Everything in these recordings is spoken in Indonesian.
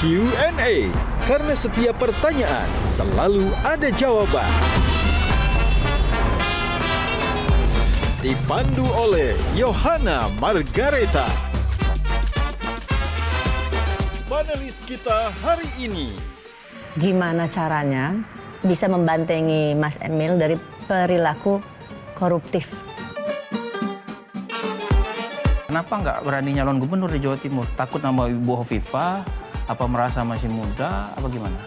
Q&A. Karena setiap pertanyaan selalu ada jawaban. Dipandu oleh Yohana Margareta. Panelis kita hari ini. Gimana caranya bisa membantengi Mas Emil dari perilaku koruptif? Kenapa nggak berani nyalon gubernur di Jawa Timur? Takut nama Ibu Hovifah? Apa merasa masih muda? Apa gimana?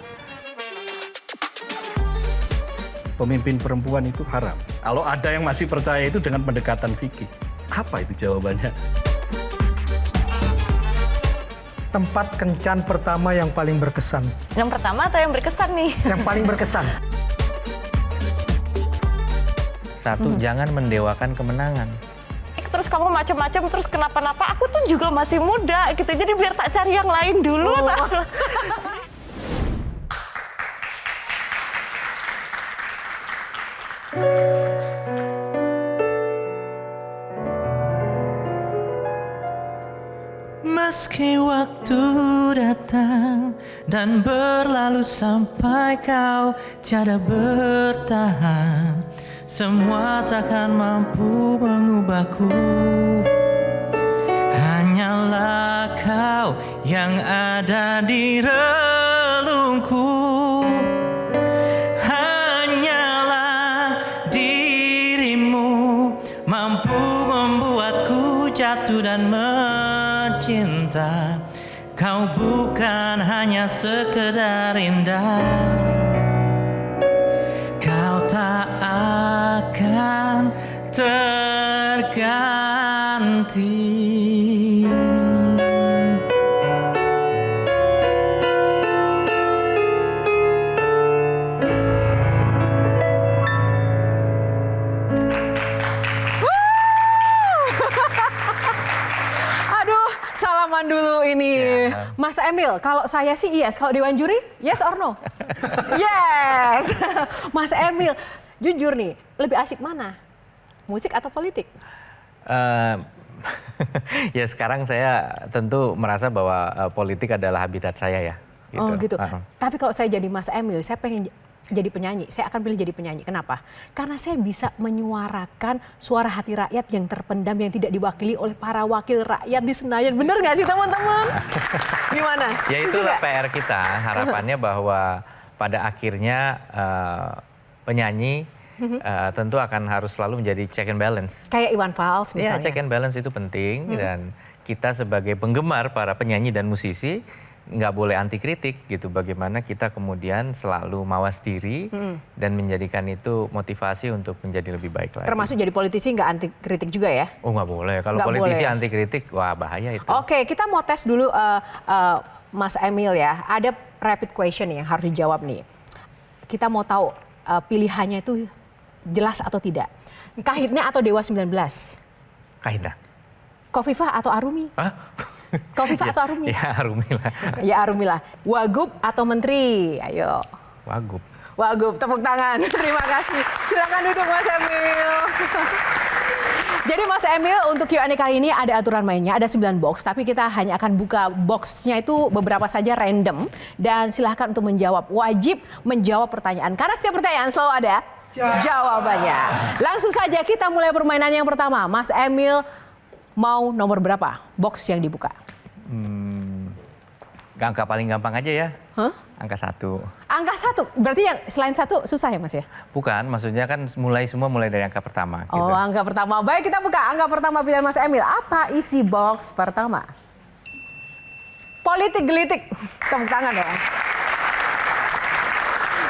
Pemimpin perempuan itu haram. Kalau ada yang masih percaya itu dengan pendekatan fikih. Apa itu jawabannya? Tempat kencan pertama yang paling berkesan. Yang pertama atau yang berkesan nih? Yang paling berkesan. Satu, jangan mendewakan kemenangan. Terus kamu macam-macam, terus kenapa-napa, aku tuh juga masih muda gitu, jadi biar tak cari yang lain dulu. Meski waktu datang dan berlalu sampai kau tiada bertahan, semua takkan mampu mengubahku. Hanyalah kau yang ada di relungku. Hanyalah dirimu mampu membuatku jatuh dan mencinta. Kau bukan hanya sekedar indah. Kau tak akan terganti. Aduh, salaman dulu ini. Mas Emil, kalau saya sih yes, kalau Dewan Juri, yes or no? Yes. Mas Emil, jujur nih, lebih asik mana? Musik atau politik? Ya sekarang saya tentu merasa bahwa politik adalah habitat saya ya. Gitu. Oh gitu. Tapi kalau saya jadi Mas Emil, saya pengen jadi penyanyi. Saya akan pilih jadi penyanyi. Kenapa? Karena saya bisa menyuarakan suara hati rakyat yang terpendam, yang tidak diwakili oleh para wakil rakyat di Senayan. Bener nggak sih teman-teman? Gimana? Ya itulah PR kita. Harapannya bahwa pada akhirnya penyanyi tentu akan harus selalu menjadi check and balance. Kayak Iwan Fals Ya, misalnya. check and balance itu penting dan kita sebagai penggemar para penyanyi dan musisi nggak boleh anti kritik gitu. Bagaimana kita kemudian selalu mawas diri dan menjadikan itu motivasi untuk menjadi lebih baik lagi. Termasuk jadi politisi nggak anti kritik juga ya? Oh nggak boleh. Kalau Nggak politisi boleh. anti kritik, wah bahaya itu. Oke, kita mau tes dulu Mas Emil ya. Ada rapid question yang harus dijawab nih. Kita mau tahu pilihannya itu jelas atau tidak. Kahitna atau Dewa 19? Kahitna. Khofifah atau Arumi? Hah? Khofifah atau Arumi? Ya Arumi lah. Ya Arumi lah. Wagub atau Menteri? Ayo. Wagub. Wagub, tepuk tangan. Terima kasih. Silakan duduk Mas Emil. Jadi Mas Emil, untuk Q&A kali ini ada aturan mainnya, ada 9 box. Tapi kita hanya akan buka boxnya itu beberapa saja random. Dan silahkan untuk menjawab. Wajib menjawab pertanyaan. Karena setiap pertanyaan selalu ada jawabannya. Langsung saja kita mulai permainan yang pertama. Mas Emil mau nomor berapa box yang dibuka? Angka paling gampang aja ya. Hah? Angka 1. Angka 1, berarti yang selain 1 susah ya Mas ya? Bukan, maksudnya kan semua mulai dari angka pertama. Oh, Gitu. angka pertama. Baik, kita buka angka pertama pilihan Mas Emil. Apa isi box pertama? Politik gelitik. Tepuk tangan dong.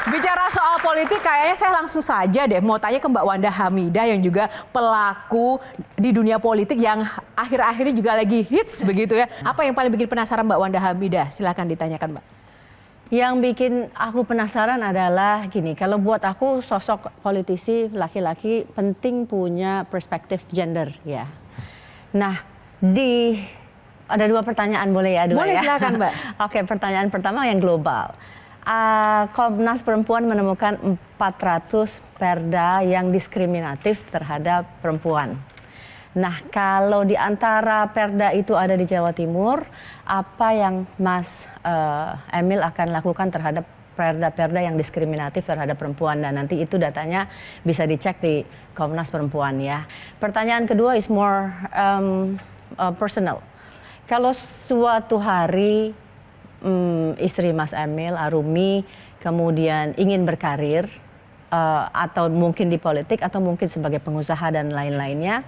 Bicara soal politik, kayaknya saya langsung saja deh mau tanya ke Mbak Wanda Hamidah yang juga pelaku di dunia politik yang akhir-akhir ini juga lagi hits begitu ya. Apa yang paling bikin penasaran Mbak Wanda Hamidah? Silakan ditanyakan Mbak. Yang bikin aku penasaran adalah gini, kalau buat aku sosok politisi laki-laki penting punya perspektif gender ya. Nah, ada 2 pertanyaan boleh ya? Boleh, silakan Mbak. Oke, pertanyaan pertama yang global. Komnas Perempuan menemukan 400 perda yang diskriminatif terhadap perempuan. Nah, kalau di antara perda itu ada di Jawa Timur, apa yang Mas Emil akan lakukan terhadap perda-perda yang diskriminatif terhadap perempuan? Dan nanti itu datanya bisa dicek di Komnas Perempuan ya. Pertanyaan kedua is more personal. Kalau suatu hari istri Mas Emil, Arumi, kemudian ingin berkarir, atau mungkin di politik, atau mungkin sebagai pengusaha dan lain-lainnya,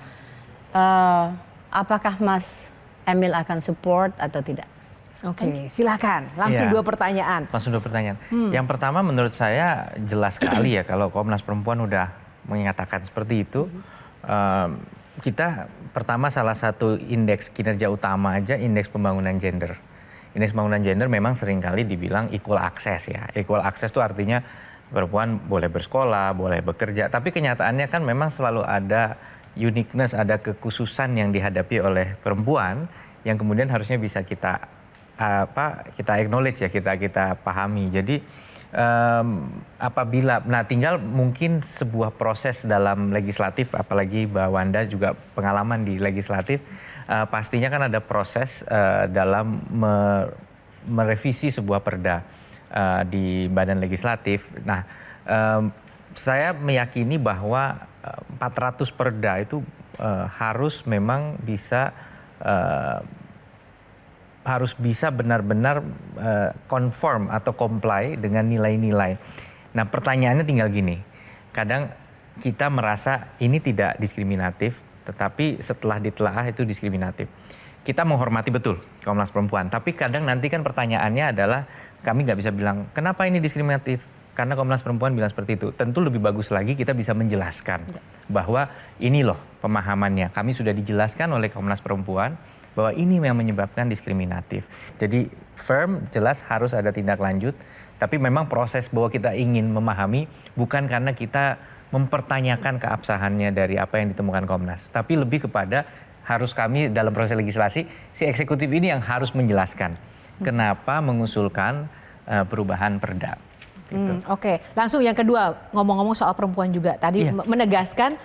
apakah Mas Emil akan support atau tidak? Oke, silakan. Langsung Iya. 2 pertanyaan. Langsung 2 pertanyaan. Yang pertama menurut saya jelas sekali ya kalau Komnas Perempuan udah menyatakan seperti itu. Kita pertama salah satu indeks kinerja utama aja indeks pembangunan gender. Indeks pembangunan gender memang seringkali dibilang equal access ya. Equal access itu artinya perempuan boleh bersekolah, boleh bekerja. Tapi kenyataannya kan memang selalu ada uniqueness, ada kekhususan yang dihadapi oleh perempuan yang kemudian harusnya bisa kita acknowledge ya, kita pahami. Jadi apabila, nah tinggal mungkin sebuah proses dalam legislatif, apalagi Mbak Wanda juga pengalaman di legislatif, pastinya kan ada proses dalam merevisi sebuah perda di badan legislatif. Nah, saya meyakini bahwa 400 perda itu harus memang bisa benar-benar conform atau comply dengan nilai-nilai. Nah, pertanyaannya tinggal gini. Kadang kita merasa ini tidak diskriminatif, tetapi setelah ditelaah itu diskriminatif. Kita menghormati betul Komnas Perempuan, tapi kadang nanti kan pertanyaannya adalah kami nggak bisa bilang kenapa ini diskriminatif karena Komnas Perempuan bilang seperti itu. Tentu lebih bagus lagi kita bisa menjelaskan bahwa ini loh pemahamannya. Kami sudah dijelaskan oleh Komnas Perempuan bahwa ini yang menyebabkan diskriminatif. Jadi firm, jelas harus ada tindak lanjut, tapi memang proses bahwa kita ingin memahami bukan karena kita mempertanyakan keabsahannya dari apa yang ditemukan Komnas, tapi lebih kepada harus kami dalam proses legislasi, si eksekutif ini yang harus menjelaskan kenapa mengusulkan perubahan perda. Gitu. Oke, langsung yang kedua, ngomong-ngomong soal perempuan juga. Tadi menegaskan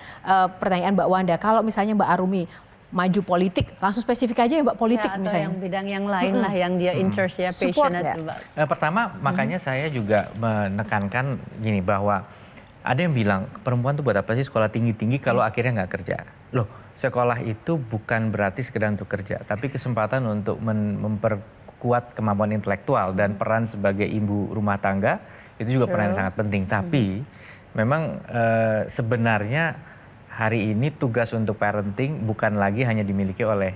pertanyaan Mbak Wanda, kalau misalnya Mbak Arumi maju politik, langsung spesifik aja ya Mbak politik Ya, atau misalnya. yang bidang yang lain lah yang dia interest ya, Support passionate nggak? about. Pertama, makanya saya juga menekankan gini bahwa ada yang bilang perempuan tuh buat apa sih sekolah tinggi-tinggi kalau akhirnya nggak kerja. Loh, sekolah itu bukan berarti sekedar untuk kerja, tapi kesempatan untuk memperkuat kemampuan intelektual dan peran sebagai ibu rumah tangga itu juga peran yang sangat penting. Tapi memang sebenarnya hari ini tugas untuk parenting bukan lagi hanya dimiliki oleh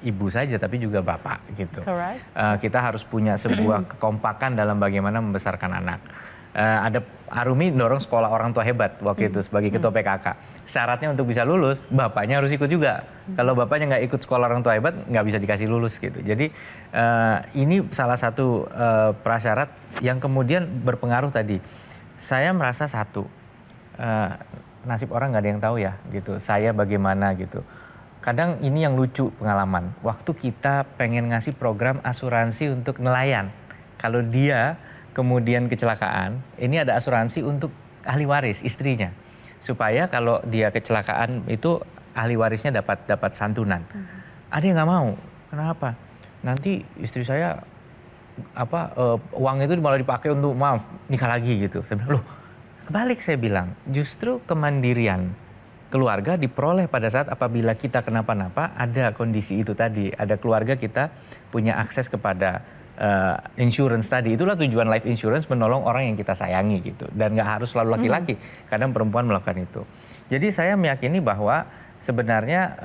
ibu saja, tapi juga bapak gitu. Kita harus punya sebuah kekompakan dalam bagaimana membesarkan anak. Ada Arumi dorong sekolah orang tua hebat waktu itu sebagai ketua PKK. Syaratnya untuk bisa lulus, bapaknya harus ikut juga. Kalau bapaknya nggak ikut sekolah orang tua hebat, nggak bisa dikasih lulus gitu. Jadi ini salah satu prasyarat yang kemudian berpengaruh tadi. Saya merasa satu, nasib orang nggak ada yang tahu ya gitu. Saya bagaimana gitu. Kadang ini yang lucu pengalaman. Waktu kita pengen ngasih program asuransi untuk nelayan. Kalau dia kemudian kecelakaan, ini ada asuransi untuk ahli waris istrinya. Supaya kalau dia kecelakaan itu ahli warisnya dapat santunan. Ada yang nggak mau. Kenapa? Nanti istri saya uang itu malah dipakai untuk nikah lagi gitu. Saya bilang, loh, kebalik saya bilang. Justru kemandirian keluarga diperoleh pada saat apabila kita kenapa-napa, ada kondisi itu tadi, ada keluarga kita punya akses kepada insurance tadi. Itulah tujuan life insurance, menolong orang yang kita sayangi gitu. Dan nggak harus selalu laki-laki, kadang perempuan melakukan itu. Jadi saya meyakini bahwa sebenarnya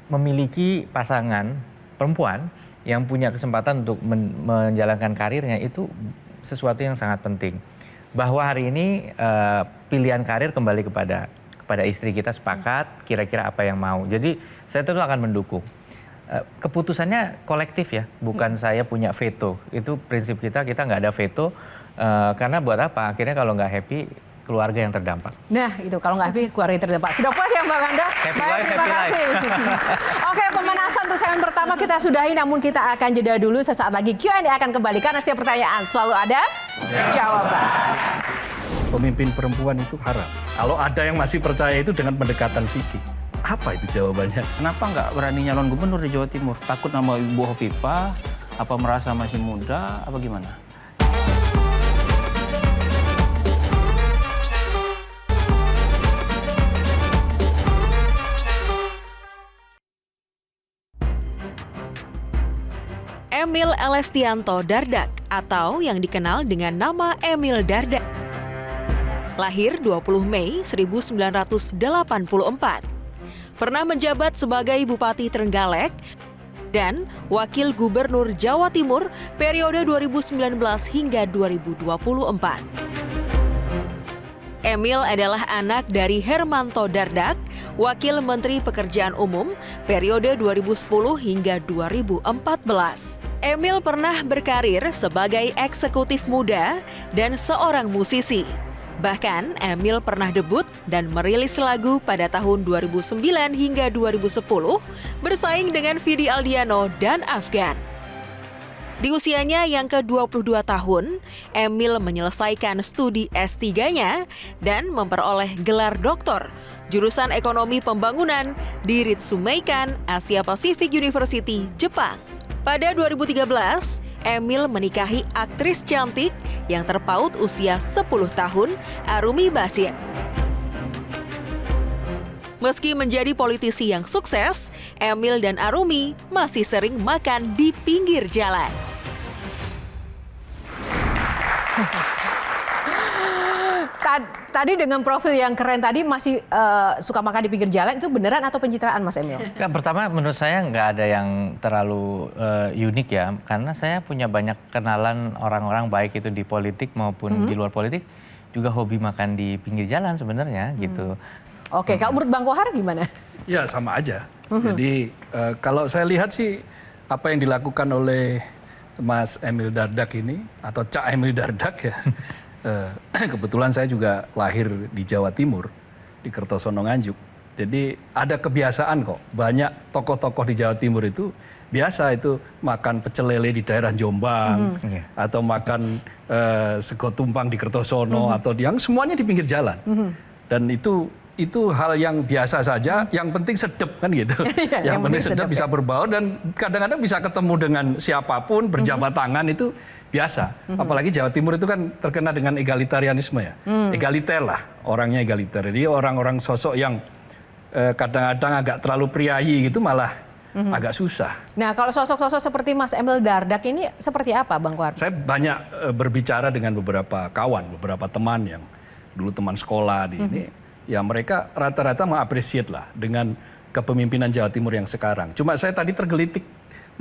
memiliki pasangan perempuan yang punya kesempatan untuk menjalankan karirnya itu sesuatu yang sangat penting. Bahwa hari ini pilihan karir kembali kepada istri kita, sepakat kira-kira apa yang mau. Jadi saya tentu akan mendukung. Keputusannya kolektif ya, bukan saya punya veto. Itu prinsip kita nggak ada veto. Karena buat apa? Akhirnya kalau nggak happy, keluarga yang terdampak. Nah itu kalau nggak happy, keluarga yang terdampak. Sudah puas ya Mbak Wanda? Happy Baik, life, terima happy kasih. Oke, pemanasan untuk segmen pertama kita sudahi, namun kita akan jeda dulu. Sesaat lagi Q&A akan kembali, karena setiap pertanyaan selalu ada jawaban. Pemimpin perempuan itu haram. Kalau ada yang masih percaya itu dengan pendekatan fikih. Apa itu jawabannya? Kenapa nggak berani nyalon gubernur di Jawa Timur? Takut nama Ibu Hovifah? Apa merasa masih muda? Apa gimana? Emil Elestianto Dardak atau yang dikenal dengan nama Emil Dardak. Lahir 20 Mei 1984. Pernah menjabat sebagai Bupati Trenggalek dan Wakil Gubernur Jawa Timur periode 2019 hingga 2024. Emil adalah anak dari Hermanto Dardak, Wakil Menteri Pekerjaan Umum periode 2010 hingga 2014. Emil pernah berkarir sebagai eksekutif muda dan seorang musisi. Bahkan Emil pernah debut dan merilis lagu pada tahun 2009 hingga 2010 bersaing dengan Vidi Aldiano dan Afgan. Di usianya yang ke-22 tahun, Emil menyelesaikan studi S3-nya dan memperoleh gelar doktor jurusan Ekonomi Pembangunan di Ritsumeikan Asia Pacific University, Jepang. Pada 2013, Emil menikahi aktris cantik yang terpaut usia 10 tahun, Arumi Bachsin. Meski menjadi politisi yang sukses, Emil dan Arumi masih sering makan di pinggir jalan. Tadi dengan profil yang keren tadi masih suka makan di pinggir jalan, itu beneran atau pencitraan Mas Emil? Ya, pertama menurut saya nggak ada yang terlalu unik ya, karena saya punya banyak kenalan orang-orang baik itu di politik maupun di luar politik juga hobi makan di pinggir jalan sebenarnya gitu. Oke, kalau menurut Bang Kohar gimana? Ya sama aja. Jadi kalau saya lihat sih apa yang dilakukan oleh Mas Emil Dardak ini atau Cak Emil Dardak ya. Kebetulan saya juga lahir di Jawa Timur, di Kertosono Nganjuk. Jadi ada kebiasaan kok, banyak tokoh-tokoh di Jawa Timur itu biasa itu makan pecel lele di daerah Jombang, atau makan sego tumpang di Kertosono, atau yang semuanya di pinggir jalan. Dan itu hal yang biasa saja, yang penting sedep kan gitu. Yang penting sedep bisa berbau dan kadang-kadang bisa ketemu dengan siapapun, berjabat tangan itu biasa. Apalagi Jawa Timur itu kan terkenal dengan egalitarianisme ya. Egaliter lah, orangnya egaliter. Jadi orang-orang sosok yang kadang-kadang agak terlalu priayi gitu malah agak susah. Nah kalau sosok-sosok seperti Mas Emil Dardak ini seperti apa Bang Kohar? Saya banyak berbicara dengan beberapa kawan, beberapa teman yang dulu teman sekolah di ini. Ya mereka rata-rata mengapresiat lah dengan kepemimpinan Jawa Timur yang sekarang. Cuma saya tadi tergelitik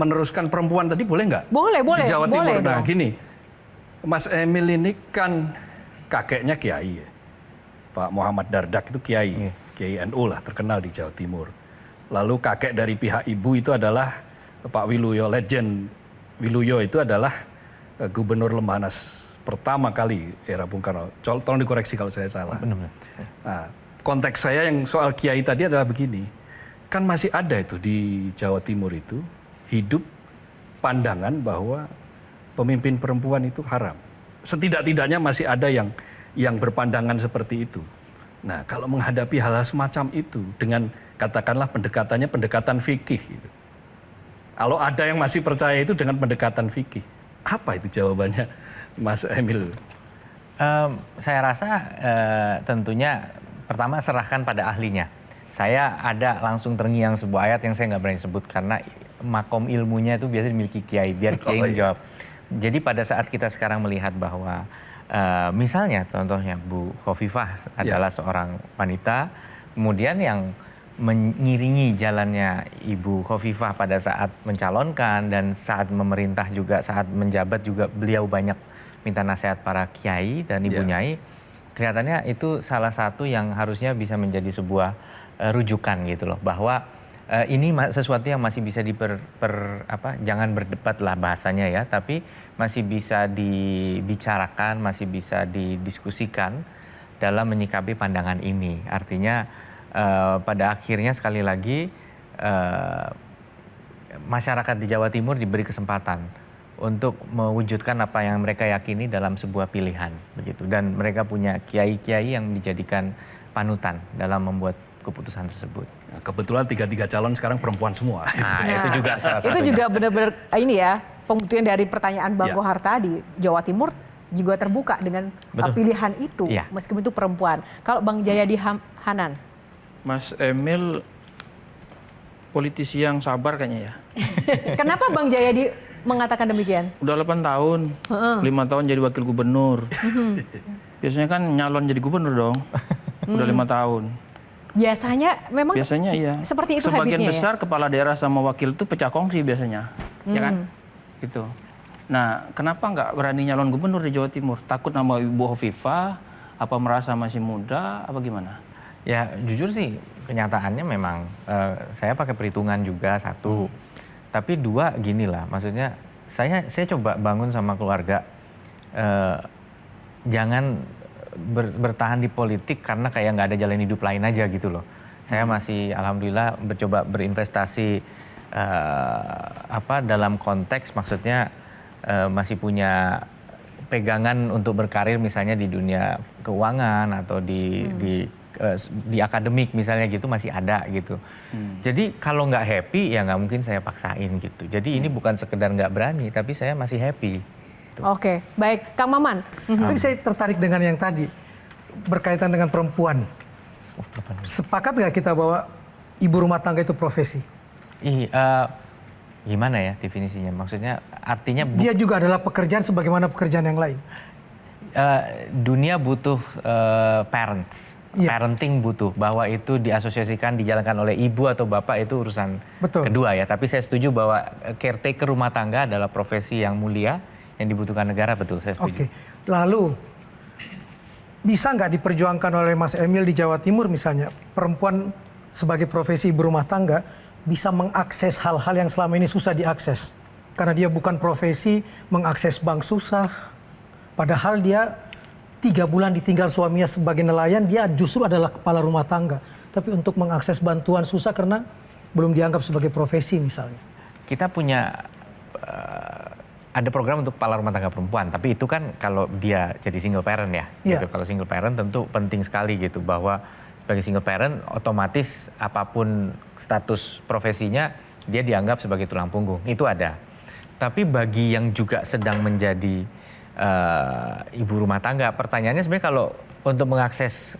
meneruskan perempuan tadi boleh nggak? Boleh. Di Jawa Timur. Nah dong. gini, Mas Emil ini kan kakeknya Kiai ya. Pak Muhammad Dardak itu Kiai, Kiai NU lah terkenal di Jawa Timur. Lalu kakek dari pihak ibu itu adalah Pak Wiluyo, Legend Wiluyo itu adalah Gubernur Lemhanas pertama kali era Bung Karno. Tolong dikoreksi kalau saya salah. Benar-benar. Nah, konteks saya yang soal Kiai tadi adalah begini. Kan masih ada itu di Jawa Timur itu hidup pandangan bahwa pemimpin perempuan itu haram. Setidak-tidaknya masih ada yang berpandangan seperti itu. Nah, kalau menghadapi hal-hal semacam itu dengan katakanlah pendekatannya pendekatan fikih gitu. Kalau ada yang masih percaya itu dengan pendekatan fikih, apa itu jawabannya Mas Emil? Saya rasa tentunya pertama serahkan pada ahlinya. Saya ada langsung terngiang sebuah ayat yang saya nggak berani sebut karena makom ilmunya itu biasanya dimiliki kiai, biar kiai menjawab. Jadi pada saat kita sekarang melihat bahwa misalnya contohnya Bu Hovifah adalah seorang wanita, kemudian yang mengiringi jalannya Ibu Hovifah pada saat mencalonkan dan saat memerintah juga, saat menjabat juga beliau banyak minta nasihat para kiai dan ibu nyai, kelihatannya itu salah satu yang harusnya bisa menjadi sebuah rujukan gitu loh, bahwa ini sesuatu yang masih bisa jangan berdebat lah bahasanya ya, tapi masih bisa dibicarakan, masih bisa didiskusikan dalam menyikapi pandangan ini. Artinya pada akhirnya sekali lagi masyarakat di Jawa Timur diberi kesempatan untuk mewujudkan apa yang mereka yakini dalam sebuah pilihan begitu, dan mereka punya kiai-kiai yang dijadikan panutan dalam membuat keputusan tersebut. Kebetulan 3 calon sekarang perempuan semua. Nah, itu juga salah satunya. Itu juga benar-benar ini ya, pembuktian dari pertanyaan Bang Ya. Kohar tadi, Jawa Timur juga terbuka dengan pilihan itu, Iya. meskipun itu perempuan. Kalau Bang Jayadi Hanan, Mas Emil politisi yang sabar kayaknya ya. kenapa Bang Jayadi mengatakan demikian? Udah 8 tahun, 5 tahun jadi wakil gubernur. Biasanya kan nyalon jadi gubernur dong. Udah 5 tahun. Biasanya iya. seperti itu Sebagian habitnya besar kepala daerah sama wakil itu pecah kongsi biasanya. Ya kan? Gitu. Nah, kenapa nggak berani nyalon gubernur di Jawa Timur? Takut nama Ibu Hovifah? Apa merasa masih muda? Apa gimana? Ya jujur sih kenyataannya memang saya pakai perhitungan juga satu. Tapi dua gini lah, maksudnya saya coba bangun sama keluarga. Jangan bertahan di politik karena kayak nggak ada jalan hidup lain aja gitu loh. Saya masih alhamdulillah mencoba berinvestasi dalam konteks maksudnya masih punya pegangan untuk berkarir misalnya di dunia keuangan atau di akademik misalnya gitu masih ada gitu. Jadi kalau nggak happy ya nggak mungkin saya paksain gitu. Jadi ini bukan sekedar nggak berani tapi saya masih happy. Oke, baik. Kang Maman. Tapi saya tertarik dengan yang tadi berkaitan dengan perempuan. Sepakat nggak kita bahwa ibu rumah tangga itu profesi? Gimana ya definisinya? Maksudnya artinya dia juga adalah pekerjaan sebagaimana pekerjaan yang lain. Dunia butuh parents. Parenting butuh bahwa itu diasosiasikan dijalankan oleh ibu atau bapak itu urusan kedua ya. Tapi saya setuju bahwa caretaker rumah tangga adalah profesi yang mulia yang dibutuhkan negara, betul saya setuju. Oke. Lalu bisa nggak diperjuangkan oleh Mas Emil di Jawa Timur misalnya perempuan sebagai profesi ibu rumah tangga bisa mengakses hal-hal yang selama ini susah diakses karena dia bukan profesi mengakses bank susah, padahal dia 3 bulan ditinggal suaminya sebagai nelayan, dia justru adalah kepala rumah tangga. Tapi untuk mengakses bantuan susah karena belum dianggap sebagai profesi misalnya. Kita punya ada program untuk kepala rumah tangga perempuan, tapi itu kan kalau dia jadi single parent ya. Gitu. Kalau single parent tentu penting sekali gitu bahwa sebagai single parent otomatis apapun status profesinya dia dianggap sebagai tulang punggung. Itu ada. Tapi bagi yang juga sedang menjadi ibu rumah tangga, pertanyaannya sebenarnya kalau untuk mengakses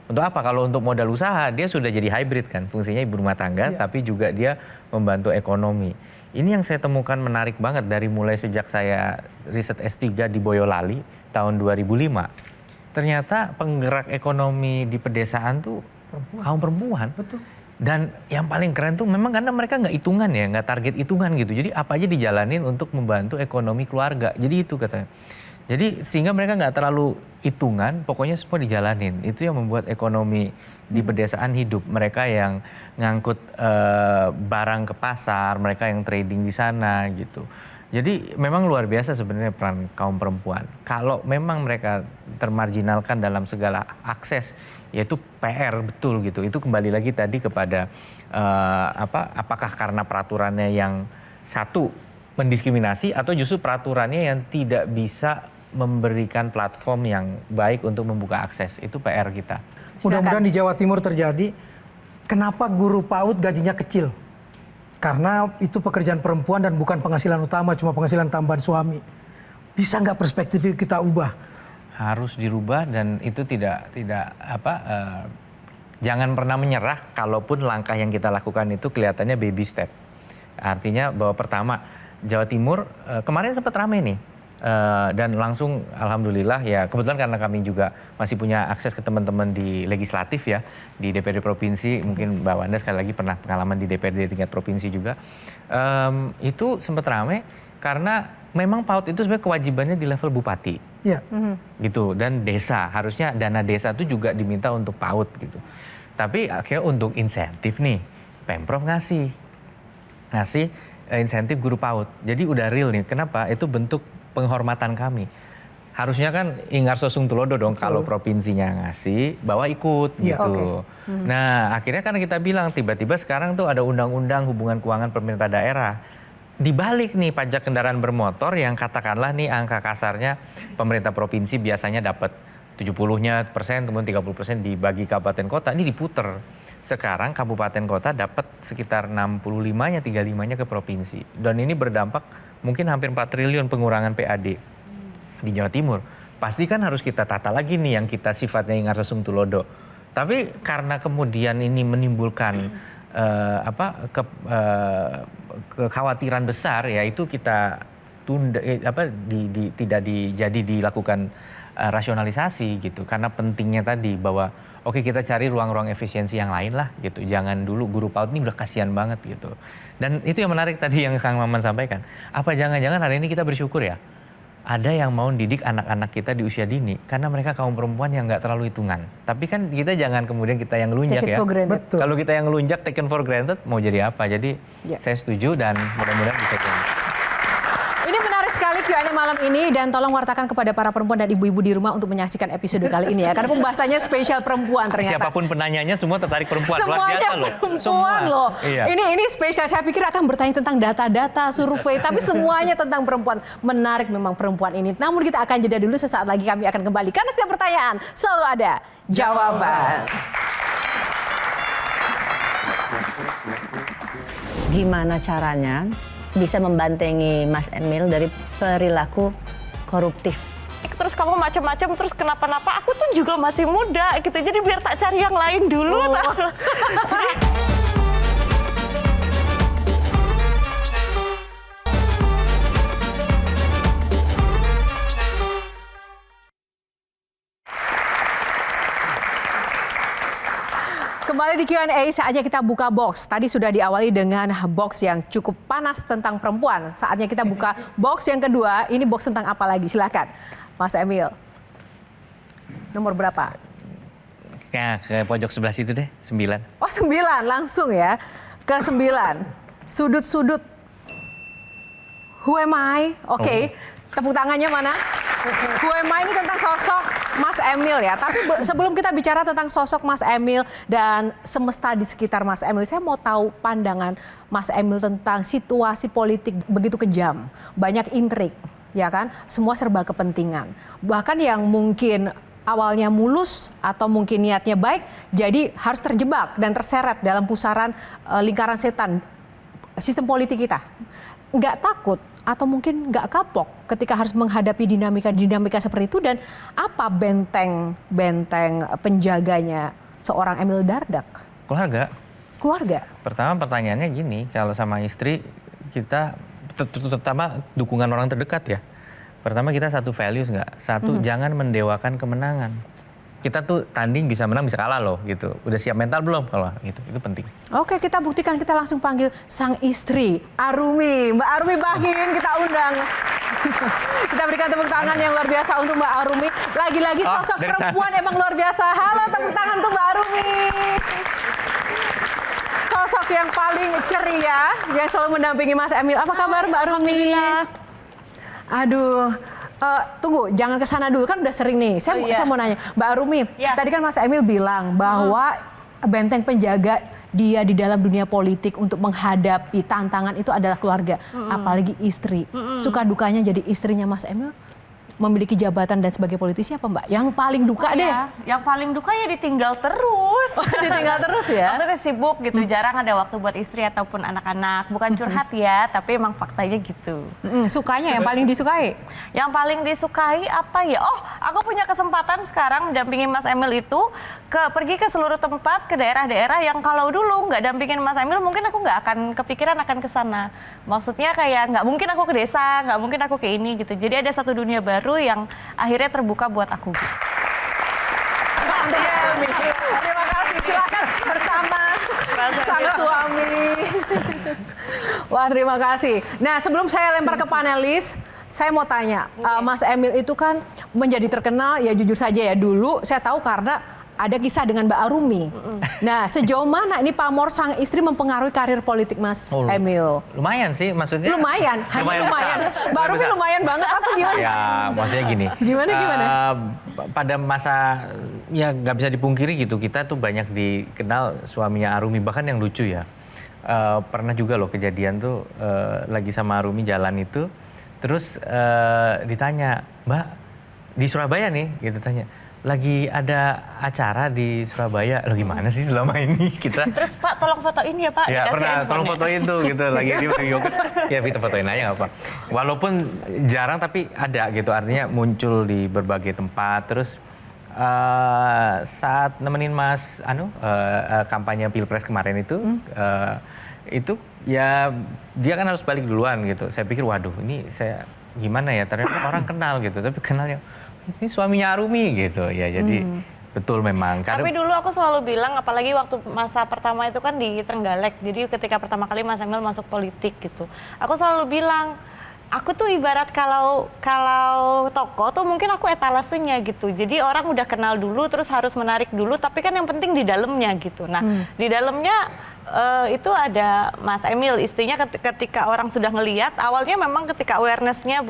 untuk apa? Kalau untuk modal usaha dia sudah jadi hybrid kan, fungsinya ibu rumah tangga tapi juga dia membantu ekonomi. Ini yang saya temukan menarik banget dari mulai sejak saya riset S3 di Boyolali tahun 2005. Ternyata penggerak ekonomi di pedesaan tuh kaum perempuan. Betul. Dan yang paling keren tuh memang karena mereka nggak hitungan ya, nggak target hitungan gitu. Jadi apa aja dijalanin untuk membantu ekonomi keluarga. Jadi itu katanya. Jadi sehingga mereka nggak terlalu hitungan, pokoknya semua dijalanin. Itu yang membuat ekonomi di pedesaan hidup. Mereka yang ngangkut barang ke pasar, mereka yang trading di sana gitu. Jadi memang luar biasa sebenarnya peran kaum perempuan. Kalau memang mereka termarginalkan dalam segala akses, yaitu PR betul gitu. Itu kembali lagi tadi kepada apakah karena peraturannya yang satu mendiskriminasi atau justru peraturannya yang tidak bisa memberikan platform yang baik untuk membuka akses. Itu PR kita. Mudah-mudahan di Jawa Timur terjadi. Kenapa guru PAUD gajinya kecil? Karena itu pekerjaan perempuan dan bukan penghasilan utama, cuma penghasilan tambahan suami. Bisa nggak perspektif kita ubah? Harus dirubah dan itu jangan pernah menyerah kalaupun langkah yang kita lakukan itu kelihatannya baby step. Artinya bahwa pertama Jawa Timur kemarin sempat ramai nih. Dan langsung alhamdulillah ya kebetulan karena kami juga masih punya akses ke teman-teman di legislatif ya di DPRD provinsi, mungkin Mbak Wanda sekali lagi pernah pengalaman di DPRD tingkat provinsi juga, itu sempat ramai karena memang PAUD itu sebenarnya kewajibannya di level bupati gitu dan desa, harusnya dana desa itu juga diminta untuk PAUD gitu, tapi akhirnya untuk insentif nih Pemprov ngasih insentif guru PAUD, jadi udah real nih. Kenapa? Itu bentuk penghormatan kami. Harusnya kan Ingarso Sungtulodo dong. Betul. Kalau provinsinya ngasih, bawa ikut gitu. Nah akhirnya kan kita bilang tiba-tiba sekarang tuh ada undang-undang hubungan keuangan pemerintah daerah. Dibalik nih pajak kendaraan bermotor yang katakanlah nih angka kasarnya pemerintah provinsi biasanya dapat 70% kemudian 30% dibagi kabupaten kota, ini diputer. Sekarang kabupaten kota dapat sekitar 65-nya, 35-nya ke provinsi. Dan ini berdampak mungkin hampir 4 triliun pengurangan PAD di Jawa Timur. Pasti kan harus kita tata lagi nih yang kita sifatnya ingat sesung tulodo. Tapi karena kemudian ini menimbulkan kekhawatiran besar, ya itu kita tunda, tidak dilakukan rasionalisasi gitu. Karena pentingnya tadi bahwa oke, kita cari ruang-ruang efisiensi yang lain lah gitu. Jangan dulu guru PAUD ini udah kasihan banget gitu. Dan itu yang menarik tadi yang Kang Maman sampaikan. Apa jangan-jangan hari ini kita bersyukur ya, ada yang mau didik anak-anak kita di usia dini karena mereka kaum perempuan yang nggak terlalu hitungan. Tapi kan kita jangan kemudian kita yang ngelunjak ya. Kalau kita yang ngelunjak taken for granted mau jadi apa? Jadi saya setuju dan mudah-mudahan bisa jadi. Ini menarik sekali Q&A malam ini dan tolong wartakan kepada para perempuan dan ibu-ibu di rumah untuk menyaksikan episode kali ini ya. Karena pembahasannya spesial perempuan ternyata. Siapapun penanyanya semua tertarik perempuan. Semuanya luar biasa loh. Perempuan loh. Iya. Ini spesial. Saya pikir akan bertanya tentang data-data, survei, tapi semuanya tentang perempuan. Menarik memang perempuan ini. Namun kita akan jeda dulu, sesaat lagi kami akan kembali. Karena setiap pertanyaan selalu ada jawaban. Gimana caranya bisa membantengi Mas Emil dari perilaku koruptif? Terus kamu macam-macam, terus kenapa-napa, aku tuh juga masih muda gitu, jadi biar tak cari yang lain dulu. Kembali di Q&A, saatnya kita buka box. Tadi sudah diawali dengan box yang cukup panas tentang perempuan. Saatnya kita buka box yang kedua. Ini box tentang apa lagi? Silakan, Mas Emil. Nomor berapa? Ya, ke pojok sebelah situ deh, 9. Oh, 9, langsung ya. Ke 9. Sudut-sudut. Who am I? Oke. Tepuk tangannya mana? Who am I ini tentang sosok Mas Emil ya. Tapi sebelum kita bicara tentang sosok Mas Emil dan semesta di sekitar Mas Emil, saya mau tahu pandangan Mas Emil tentang situasi politik begitu kejam. Banyak intrik, ya kan? Semua serba kepentingan. Bahkan yang mungkin awalnya mulus atau mungkin niatnya baik, jadi harus terjebak dan terseret dalam pusaran lingkaran setan sistem politik kita. Nggak takut atau mungkin nggak kapok ketika harus menghadapi dinamika seperti itu, dan apa benteng penjaganya seorang Emil Dardak? Keluarga. Pertama pertanyaannya gini, kalau sama istri kita terutama dukungan orang terdekat ya. Pertama kita satu values nggak? Satu, jangan mendewakan kemenangan. Kita tuh tanding bisa menang bisa kalah loh gitu. Udah siap mental belum kalau gitu? Itu penting. Oke, kita buktikan, kita langsung panggil sang istri Arumi. Mbak Arumi Bahin kita undang. Kita berikan tepuk tangan yang luar biasa untuk Mbak Arumi. Lagi-lagi sosok perempuan emang luar biasa. Halo, tepuk tangan untuk Mbak Arumi. Sosok yang paling ceria yang selalu mendampingi Mas Emil. Apa kabar Mbak Arumi? Aduh. Tunggu, jangan ke sana dulu, kan udah sering nih. Saya mau nanya, Mbak Arumi, tadi kan Mas Emil bilang bahwa benteng penjaga dia di dalam dunia politik untuk menghadapi tantangan itu adalah keluarga, apalagi istri. Suka dukanya jadi istrinya Mas Emil memiliki jabatan dan sebagai politisi apa Mbak? Yang paling duka deh. Yang paling duka ya ditinggal terus. Ditinggal terus ya? Maksudnya sibuk gitu, jarang ada waktu buat istri ataupun anak-anak. Bukan curhat ya, tapi emang faktanya gitu. Sukanya yang paling disukai? Yang paling disukai apa ya? Oh, aku punya kesempatan sekarang mendampingi Mas Emil itu pergi ke seluruh tempat, ke daerah-daerah yang kalau dulu nggak dampingin Mas Emil, mungkin aku nggak akan kepikiran akan ke sana. Maksudnya kayak nggak mungkin aku ke desa, nggak mungkin aku ke ini gitu. Jadi ada satu dunia baru yang akhirnya terbuka buat aku. Terima kasih, silakan bersama sang suami. Wah, terima kasih. Nah, sebelum saya lempar ke panelis, saya mau tanya, Mas Emil itu kan menjadi terkenal, ya jujur saja ya, dulu saya tahu karena ada kisah dengan Mbak Arumi. Nah, sejauh mana ini pamor sang istri mempengaruhi karir politik Mas Emil? Lumayan sih, maksudnya. Lumayan. Mbak Arumi lumayan banget atau gimana? Ya, maksudnya gini. Gimana? Pada masa, ya nggak bisa dipungkiri gitu, kita tuh banyak dikenal suaminya Arumi, bahkan yang lucu ya. Pernah juga loh kejadian tuh lagi sama Arumi jalan itu, terus ditanya, Mbak, di Surabaya nih, gitu tanya. lagi ada acara di Surabaya, lo gimana sih selama ini kita? Terus Pak tolong fotoin ya Pak. Ya Dikasih pernah, handphone tolong ya. fotoin tuh gitu lagi di yogurt. Ya kita fotoin aja nggak apa. Walaupun jarang tapi ada gitu, artinya muncul di berbagai tempat. Terus saat nemenin Mas kampanye Pilpres kemarin itu ya dia kan harus balik duluan gitu. Saya pikir waduh ini saya gimana ya, ternyata orang kenal gitu, tapi kenalnya ini suaminya Arumi gitu ya. Jadi betul memang. Tapi dulu aku selalu bilang, apalagi waktu masa pertama itu kan di Trenggalek, jadi ketika pertama kali Mas Emil masuk politik gitu, aku selalu bilang, aku tuh ibarat kalau toko tuh mungkin aku etalasenya gitu. Jadi orang udah kenal dulu, terus harus menarik dulu, tapi kan yang penting di dalamnya gitu. Nah, di dalamnya itu ada Mas Emil, istrinya ketika orang sudah ngelihat, awalnya memang ketika awareness-nya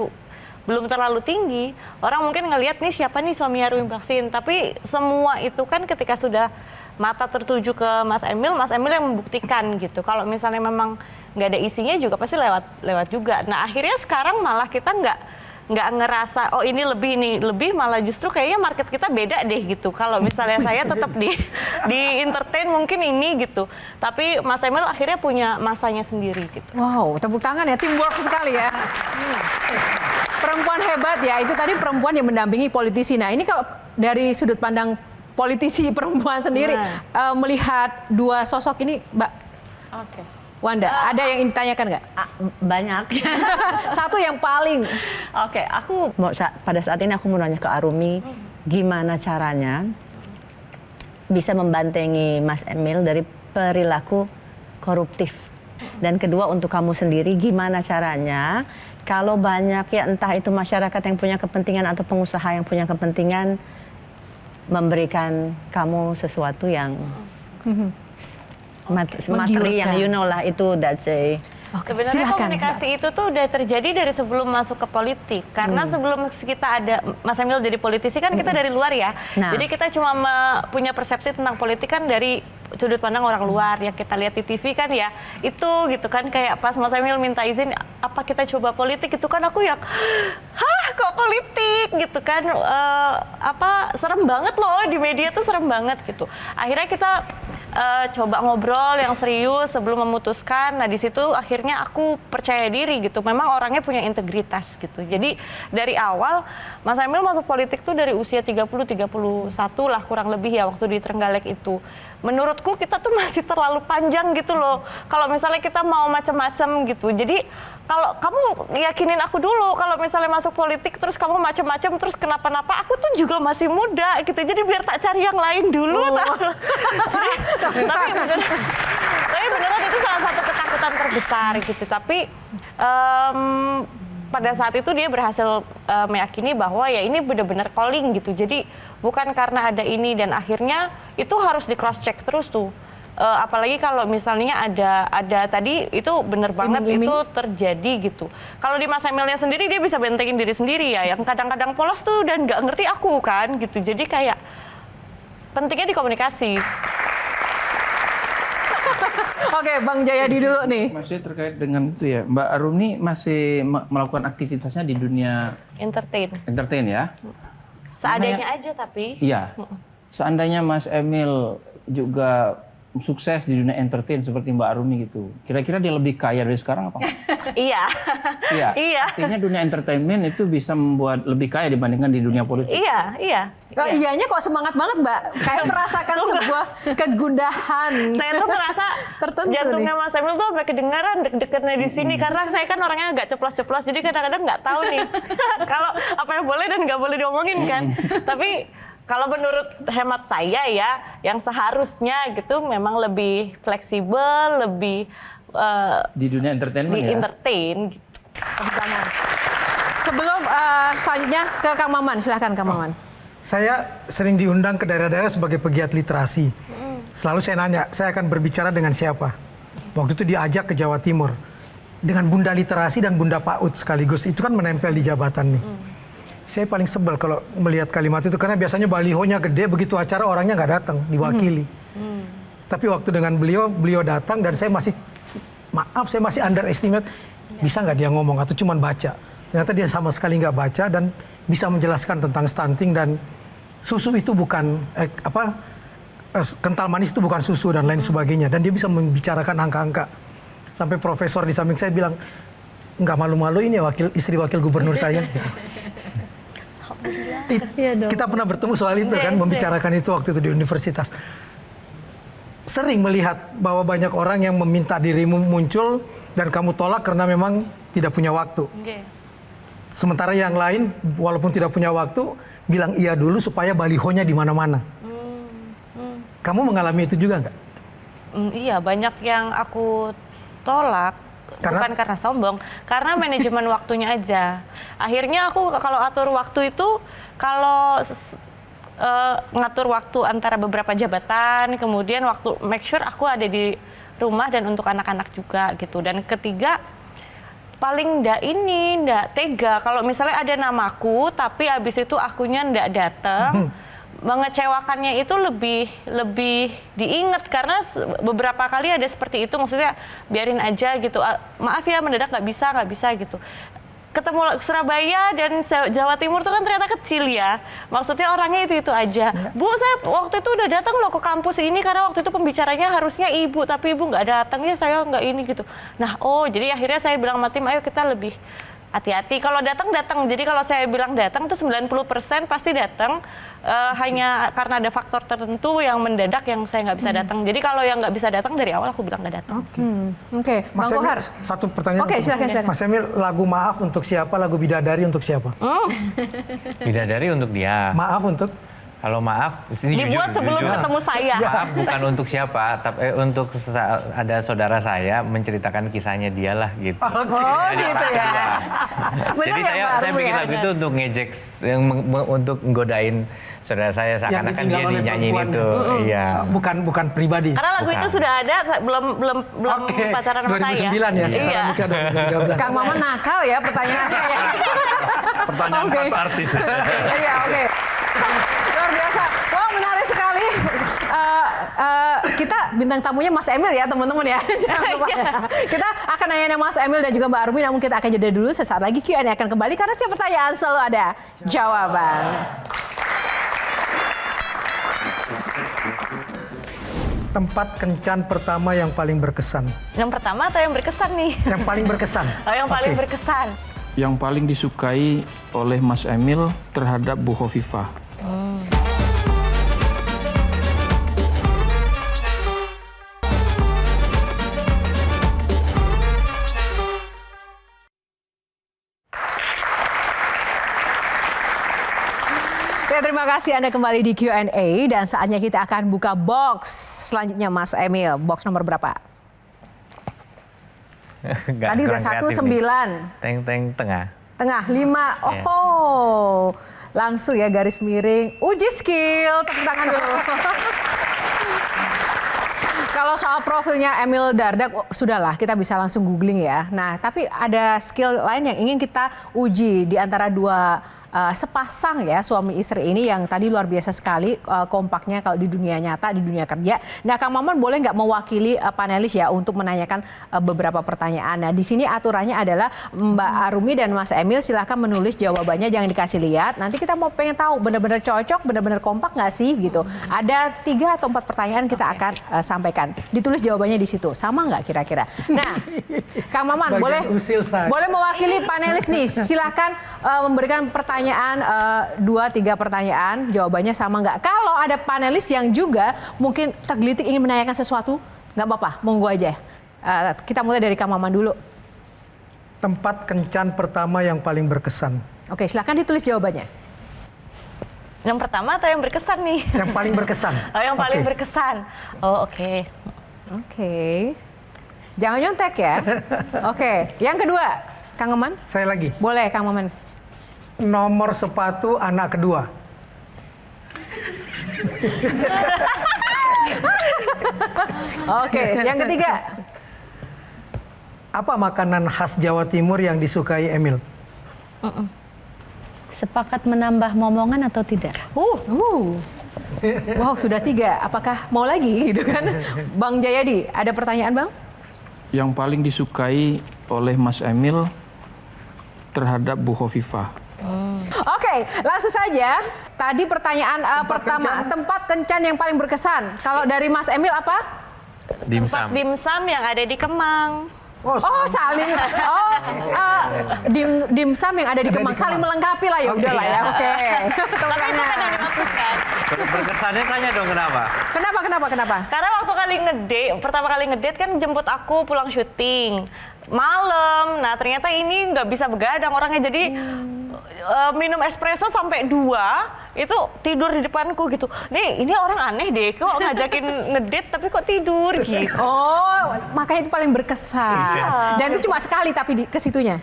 belum terlalu tinggi, orang mungkin ngelihat nih siapa nih suami Arumi Bachsin, tapi semua itu kan ketika sudah mata tertuju ke Mas Emil yang membuktikan gitu. Kalau misalnya memang nggak ada isinya juga pasti lewat juga. Nah akhirnya sekarang malah kita nggak ngerasa oh ini lebih, malah justru kayaknya market kita beda deh gitu. Kalau misalnya saya tetap di entertain mungkin ini gitu, tapi Mas Emil akhirnya punya masanya sendiri gitu. Wow, tepuk tangan ya, teamwork sekali ya. Perempuan hebat ya, itu tadi perempuan yang mendampingi politisi. Nah ini kalau dari sudut pandang politisi perempuan sendiri, melihat dua sosok ini, Mbak Wanda, ada yang ditanyakan nggak? Banyak. Satu yang paling. Oke, aku pada saat ini aku mau nanya ke Arumi, gimana caranya bisa membantengi Mas Emil dari perilaku koruptif. Dan kedua untuk kamu sendiri, gimana caranya kalau banyak ya entah itu masyarakat yang punya kepentingan atau pengusaha yang punya kepentingan memberikan kamu sesuatu yang materi yang you know lah itu that's a Sebenarnya komunikasi itu tuh udah terjadi dari sebelum masuk ke politik. Karena sebelum kita ada Mas Emil jadi politisi kan kita dari luar ya. Nah. Jadi kita cuma punya persepsi tentang politik kan dari sudut pandang orang luar. Yang kita lihat di TV kan ya itu gitu kan. Kayak pas Mas Emil minta izin apa kita coba politik itu kan aku yang hah kok politik gitu kan. Serem banget loh di media tuh serem banget gitu. Akhirnya kita coba ngobrol yang serius sebelum memutuskan. Nah di situ akhirnya aku percaya diri gitu. Memang orangnya punya integritas gitu. Jadi dari awal Mas Emil masuk politik tuh dari usia 30-31 lah kurang lebih ya waktu di Trenggalek itu. Menurutku kita tuh masih terlalu panjang gitu loh. Kalau misalnya kita mau macam-macam gitu. Jadi kalau kamu yakinin aku dulu kalau misalnya masuk politik terus kamu macam-macam terus kenapa-napa, aku tuh juga masih muda gitu. Jadi biar tak cari yang lain dulu. Tapi beneran itu salah satu ketakutan terbesar gitu. Tapi pada saat itu dia berhasil meyakini bahwa ya ini benar-benar calling gitu. Jadi bukan karena ada ini dan akhirnya itu harus di cross check terus tuh. Apalagi kalau misalnya ada tadi itu bener banget itu terjadi gitu. Kalau di Mas Emilnya sendiri dia bisa bentengin diri sendiri ya, yang kadang-kadang polos tuh dan nggak ngerti aku kan gitu. Jadi kayak pentingnya di komunikasi. Oke, Bang Jayadi dulu nih. Masih terkait dengan itu ya, Mbak Arumi masih melakukan aktivitasnya di dunia entertain ya? Seadanya aja tapi. Iya. Seandainya Mas Emil juga sukses di dunia entertain seperti Mbak Arumi gitu, kira-kira dia lebih kaya dari sekarang apa? Iya. Artinya dunia entertainment itu bisa membuat lebih kaya dibandingkan di dunia politik. Iya. Kok iyanya kok semangat banget, Mbak? Kayak merasakan sebuah kegundahan. Saya tuh merasa jantungnya Mas Emil tuh sampai kedengaran deg-degannya di sini karena saya kan orangnya agak ceplos-ceplos, jadi kadang-kadang nggak tahu nih kalau apa yang boleh dan nggak boleh diomongin kan. Tapi kalau menurut hemat saya ya, yang seharusnya gitu memang lebih fleksibel, lebih di dunia entertainment di ya? entertain. Sebelum selanjutnya ke Kang Maman, silahkan Kang Maman. Saya sering diundang ke daerah-daerah sebagai pegiat literasi. Selalu saya nanya, saya akan berbicara dengan siapa? Waktu itu diajak ke Jawa Timur. Dengan Bunda Literasi dan Bunda PAUD sekaligus, itu kan menempel di jabatan nih. Saya paling sebel kalau melihat kalimat itu karena biasanya balihonya gede, begitu acara orangnya nggak datang, diwakili. Tapi waktu dengan beliau datang dan saya masih underestimate, bisa nggak dia ngomong atau cuman baca. Ternyata dia sama sekali nggak baca dan bisa menjelaskan tentang stunting dan susu itu bukan kental manis itu bukan susu dan lain sebagainya, dan dia bisa membicarakan angka-angka. Sampai profesor di samping saya bilang, nggak malu-malu ini ya istri wakil gubernur saya. Kita pernah bertemu soal itu kan, membicarakan itu waktu itu di universitas. Sering melihat bahwa banyak orang yang meminta dirimu muncul dan kamu tolak karena memang tidak punya waktu. Sementara yang lain walaupun tidak punya waktu bilang iya dulu supaya balihonya di mana-mana. Kamu mengalami itu juga nggak? Iya, banyak yang aku tolak. Bukan karena sombong, karena manajemen waktunya aja. Akhirnya aku kalau atur waktu itu, kalau ngatur waktu antara beberapa jabatan, kemudian waktu make sure aku ada di rumah dan untuk anak-anak juga gitu. Dan ketiga, paling ndak tega kalau misalnya ada namaku, tapi abis itu akunya ndak datang. Mengecewakannya itu lebih diingat karena beberapa kali ada seperti itu, maksudnya biarin aja gitu, maaf ya mendadak nggak bisa gitu. Ketemu Surabaya dan Jawa Timur tuh kan ternyata kecil ya, maksudnya orangnya itu aja. Bu, saya waktu itu udah datang loh ke kampus ini karena waktu itu pembicaranya harusnya ibu, tapi ibu nggak datang ya, saya nggak ini gitu. Nah, jadi akhirnya saya bilang sama tim, ayo kita lebih hati-hati. Kalau datang. Jadi kalau saya bilang datang tuh 90% pasti datang. Hanya karena ada faktor tertentu yang mendadak yang saya nggak bisa datang. Jadi kalau yang nggak bisa datang dari awal aku bilang nggak datang. Oke. Mas Bang Kohar. Satu pertanyaan. Oke, silakan. Mas Emil, lagu Maaf untuk siapa? Lagu Bidadari untuk siapa? Bidadari untuk dia. Maaf untuk? Kalau maaf, ini dibuat sebelum ketemu saya. Maaf bukan untuk siapa, tapi untuk ada saudara saya menceritakan kisahnya dialah gitu. Gitu ya. Jadi saya bikin lagu itu untuk ngejek, untuk nggodain saudara saya seakan-akan dia dinyanyiin itu. Iya. Bukan pribadi. Karena lagu itu sudah ada, belum pacaran sama saya. 2009 ya, sekarang nikah 2013. Kang Maman nakal ya pertanyaannya ya. Pertanyaan khas artis. Iya, oke. Luar biasa. Wah, menarik sekali. Kita bintang tamunya Mas Emil ya, teman-teman ya. Jangan lupa. Kita akan nanya Mas Emil dan juga Mbak Arumi, namun kita akan jeda dulu. Sesaat lagi Q&A akan kembali karena setiap pertanyaan selalu ada jawaban. Tempat kencan pertama yang paling berkesan. Yang pertama atau yang berkesan nih? Yang paling berkesan. Yang paling berkesan. Yang paling disukai oleh Mas Emil terhadap Bu Hovifah. Ya, terima kasih Anda kembali di Q&A dan saatnya kita akan buka box selanjutnya Mas Emil. Box nomor berapa? Tadi udah 19. Teng tengah. Tengah 5. Oh, langsung ya garis miring. Uji skill, tepuk tangan dulu. Kalau soal profilnya Emil Dardak, sudahlah kita bisa langsung googling ya. Nah, tapi ada skill lain yang ingin kita uji di antara dua sepasang ya suami istri ini yang tadi luar biasa sekali kompaknya kalau di dunia nyata, di dunia kerja. Nah, Kang Maman boleh nggak mewakili panelis ya untuk menanyakan beberapa pertanyaan. Nah, di sini aturannya adalah Mbak Arumi dan Mas Emil silahkan menulis jawabannya, jangan dikasih lihat. Nanti kita mau pengen tahu benar-benar cocok, benar-benar kompak nggak sih gitu. Ada 3 atau 4 pertanyaan kita akan sampaikan. Ditulis jawabannya di situ. Sama nggak kira-kira? Nah, Kang Maman boleh mewakili panelis nih. Silahkan memberikan pertanyaan 2-3 pertanyaan, jawabannya sama nggak? Kalau ada panelis yang juga mungkin tergelitik ingin menanyakan sesuatu, nggak apa-apa, monggo aja. Kita mulai dari Kang Maman dulu. Tempat kencan pertama yang paling berkesan. Oke, silakan ditulis jawabannya. Yang pertama atau yang berkesan nih? Yang paling berkesan. Yang paling berkesan. Oh, oke. Oke. Jangan nyontek ya. Oke, yang kedua, Kang Maman. Saya lagi. Boleh, Kang Maman. Nomor sepatu anak kedua. Oke, yang ketiga. Apa makanan khas Jawa Timur yang disukai Emil? Sepakat menambah momongan atau tidak? Wow, sudah 3. Apakah mau lagi gitu kan? Bang Jayadi, ada pertanyaan Bang? Yang paling disukai oleh Mas Emil terhadap Bu Hovifah. Oke, langsung saja. Tadi pertanyaan pertama, tempat kencan yang paling berkesan. Kalau dari Mas Emil apa? Tempat dimsum yang ada di Kemang. Oh, saling. Dimsum yang ada di Kemang, saling melengkapi lah ya. Udah lah ya. Oke. Tapi itu kan yang dimaksudkan. Berkesannya tanya dong kenapa? Kenapa? Karena waktu pertama kali ngedate kan jemput aku pulang syuting malam. Nah ternyata ini nggak bisa begadang orangnya, jadi minum espresso sampai 2 itu tidur di depanku gitu. Nih ini orang aneh deh, kok ngajakin ngedate tapi kok tidur gitu. Oh, makanya itu paling berkesan. Dan itu cuma sekali tapi ke situnya.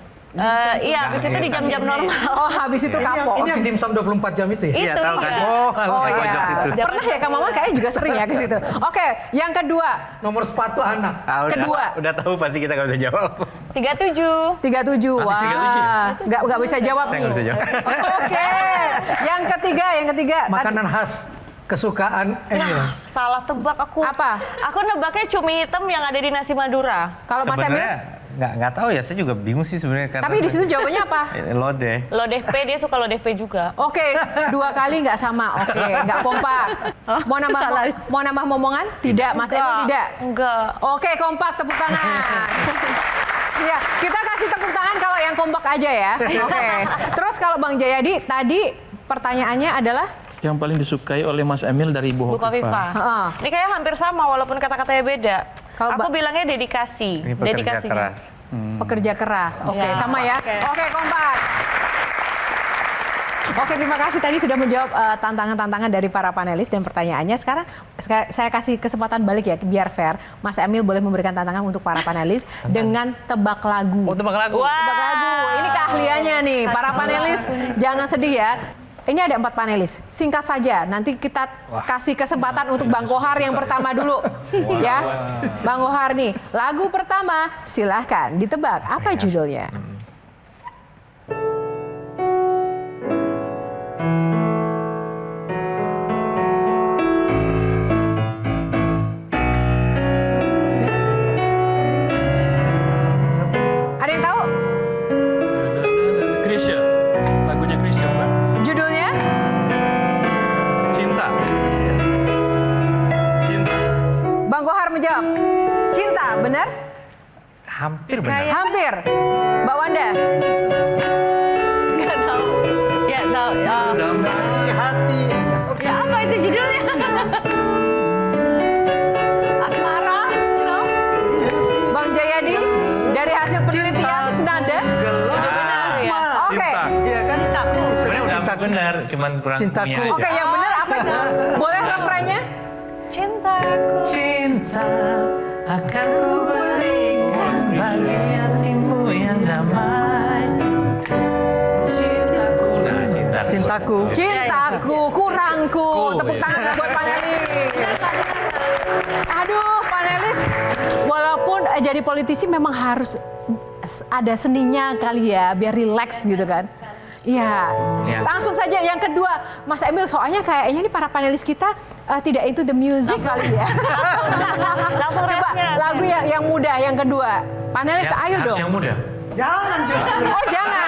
Iya, habis itu di jam-jam normal. Oh, habis itu kapok. Ini yang dimsum 24 jam itu ya? Iya, tahu kan? Oh iya. Pernah ya Kak Maman kayaknya juga sering ya ke situ. Oke, yang kedua. Nomor sepatu anak. Kedua. Udah tahu pasti kita nggak bisa jawab. 37. Wah. Nggak bisa jawab Saya nih. nggak bisa jawab. Oke. Yang ketiga. Makanan khas kesukaan Emil. Salah tebak aku. Apa? Aku nebaknya cumi hitam yang ada di nasi Madura. Kalau Mas Emil? Nggak tahu ya, saya juga bingung sih sebenarnya. Tapi di situ jawabannya apa? Lodeh. Lodeh P, dia suka lodeh P juga. Oke, 2 kali nggak sama. Oke, nggak kompak. Mau nambah momongan? Tidak, Mas Emil tidak. Enggak. Oke, kompak, tepuk tangan. Iya, kita kasih tepuk tangan kalau yang kompak aja ya. Oke. Terus kalau Bang Jayadi tadi pertanyaannya adalah Yang paling disukai oleh Mas Emil dari Ibu Hovifa. Ini kayak hampir sama walaupun kata-katanya beda. Kalau aku bilangnya dedikasi. Ini pekerja keras. Pekerja keras. Oke, sama ya. Oke, kompak. Oke, terima kasih tadi sudah menjawab tantangan-tantangan dari para panelis dan pertanyaannya. Sekarang saya kasih kesempatan balik ya, biar fair. Mas Emil boleh memberikan tantangan untuk para panelis dengan tebak lagu. Oh, tebak lagu. Tebak lagu. Ini keahliannya nih. Para panelis jangan sedih ya. Ini ada 4 panelis. Singkat saja. Nanti kita kasih kesempatan untuk Bang Kohar yang pertama dulu. Ya, Bang Kohar nih. Lagu pertama, silahkan ditebak. Apa judulnya? Ada yang tahu? Krisya. Lagunya Krisya, Mbak. Judulnya? Cinta. Cinta. Bang Kohar menjawab. Cinta, benar? Hampir benar. Hampir. Mbak Wanda? Nggak tahu. Ya tahu. Dari hati. Ya apa itu judulnya? Asmara, you know? Bang Jayadi? Dari hasil penelitian nada? Oke. Iya kan? Sebenarnya udah benar, cuman kurang Cintaku. punya aja. Oke, yang benar apa itu? Boleh refrennya? Cintaku. Cinta akan ku berikan bagi hatimu yang damai. Cintaku. Nah, Cintaku. Cintaku, kurangku. Tepuk tangan buat panelis. Aduh, panelis. Walaupun jadi politisi memang harus ada seninya kali ya, biar rileks gitu kan. Iya, langsung saja yang kedua, Mas Emil, soalnya kayaknya ini para panelis kita tidak into the music kali ya. Langsung Coba refnya. lagu yang mudah, yang kedua. Panelis, ayo harus dong. yang muda. Jangan justru. Oh jangan.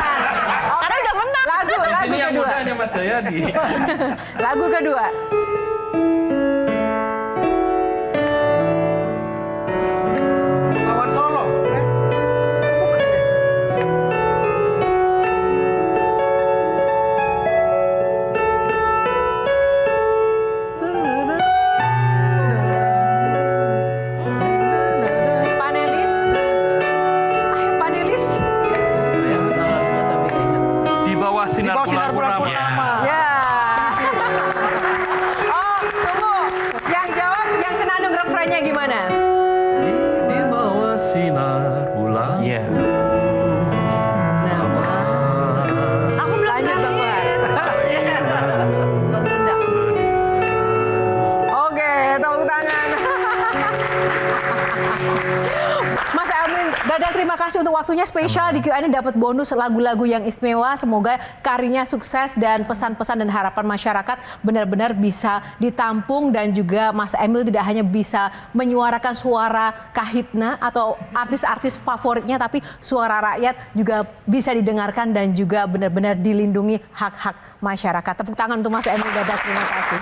Karena udah menang. Lagu Ini yang kedua. mudanya Mas Jayadi. Lagu kedua. Kawan Solo. Panelis. Ayo panelis. Di bawah sinar bulan purnama. Ya. Oh, tunggu. Yang jawab yang senandung refrennya gimana? Di bawah sinar bulan. Iya. Aku belum Lanjut Bang Kohar. Oke, tepuk tangan. Mas Emil, Dardak terima kasih kasih untuk waktunya spesial di Q&A, dapat bonus lagu-lagu yang istimewa. Semoga karirnya sukses dan pesan-pesan dan harapan masyarakat benar-benar bisa ditampung, dan juga Mas Emil tidak hanya bisa menyuarakan suara Kahitna atau artis-artis favoritnya, tapi suara rakyat juga bisa didengarkan dan juga benar-benar dilindungi hak-hak masyarakat. Tepuk tangan untuk Mas Emil Dardak. Terima kasih.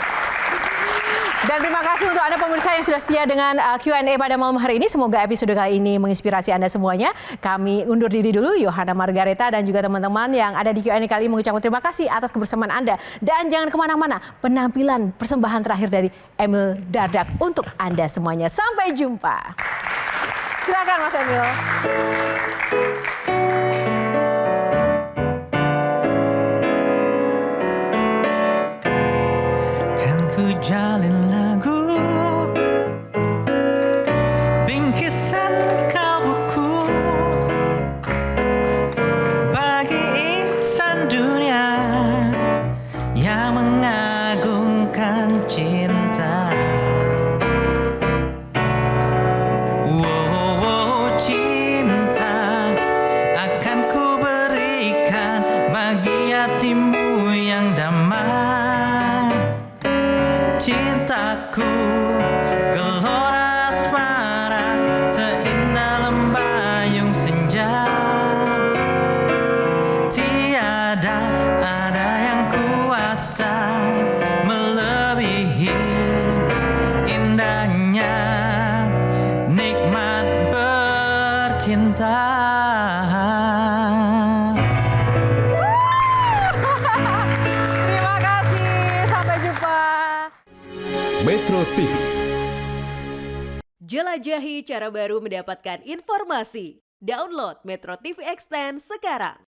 Dan terima kasih untuk Anda pemirsa yang sudah setia dengan Q&A pada malam hari ini. Semoga episode kali ini menginspirasi Anda semuanya. Kami undur diri dulu, Yohana Margareta dan juga teman-teman yang ada di Q&A kali ini mengucapkan terima kasih atas kebersamaan Anda. Dan jangan kemana-mana, penampilan persembahan terakhir dari Emil Dardak untuk Anda semuanya. Sampai jumpa. Silakan Mas Emil. Jalin lagu bingkisan kalbuku bagi insan dunia yang mengagungkan cinta. Wow, cinta akan ku berikan bagi hatimu yang damai. Cintaku gelora asmara seindah lembayung senja. Tiada ada yang kuasa melebihi indahnya nikmat bercinta. Terima kasih. Sampai jumpa. Metro TV. Jelajahi cara baru mendapatkan informasi. Download Metro TV Extend sekarang.